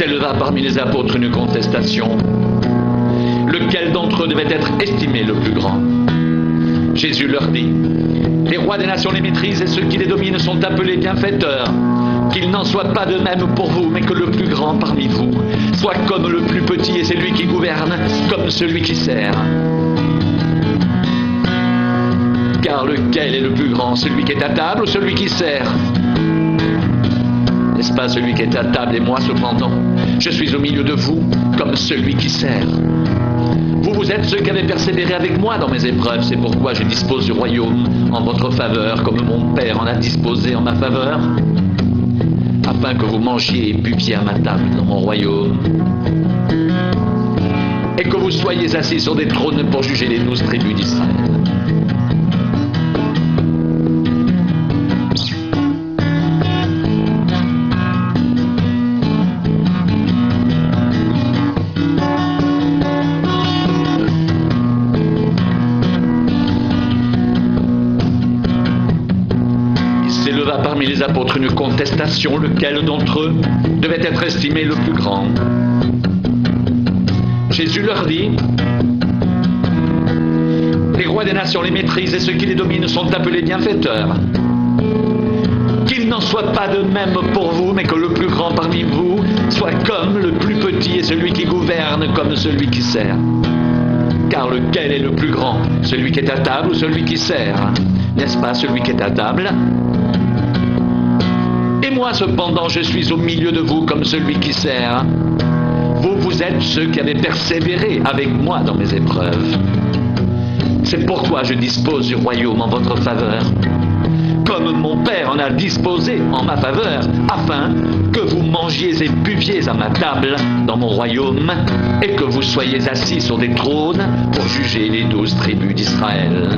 s'éleva parmi les apôtres une contestation. Lequel d'entre eux devait être estimé le plus grand? Jésus leur dit: les rois des nations les maîtrisent et ceux qui les dominent sont appelés bienfaiteurs. Qu'il n'en soit pas de même pour vous, mais que le plus grand parmi vous soit comme le plus petit et celui qui gouverne comme celui qui sert. Car lequel est le plus grand, celui qui est à table ou celui qui sert? N'est-ce pas celui qui est à table? Et moi cependant, je suis au milieu de vous comme celui qui sert. Vous êtes ceux qui avez persévéré avec moi dans mes épreuves, c'est pourquoi je dispose du royaume en votre faveur, comme mon Père en a disposé en ma faveur, afin que vous mangiez et buviez à ma table dans mon royaume, et que vous soyez assis sur des trônes pour juger les 12 tribus d'Israël. S'éleva parmi les apôtres une contestation, lequel d'entre eux devait être estimé le plus grand. Jésus leur dit: les rois des nations les maîtrisent et ceux qui les dominent sont appelés bienfaiteurs. Qu'il n'en soit pas de même pour vous, mais que le plus grand parmi vous soit comme le plus petit et celui qui gouverne comme celui qui sert. Car lequel est le plus grand, celui qui est à table ou celui qui sert? N'est-ce pas celui qui est à table? Et moi cependant, je suis au milieu de vous comme celui qui sert. Vous êtes ceux qui avez persévéré avec moi dans mes épreuves. C'est pourquoi je dispose du royaume en votre faveur, comme mon Père en a disposé en ma faveur, afin que vous mangiez et buviez à ma table dans mon royaume, et que vous soyez assis sur des trônes pour juger les 12 tribus d'Israël.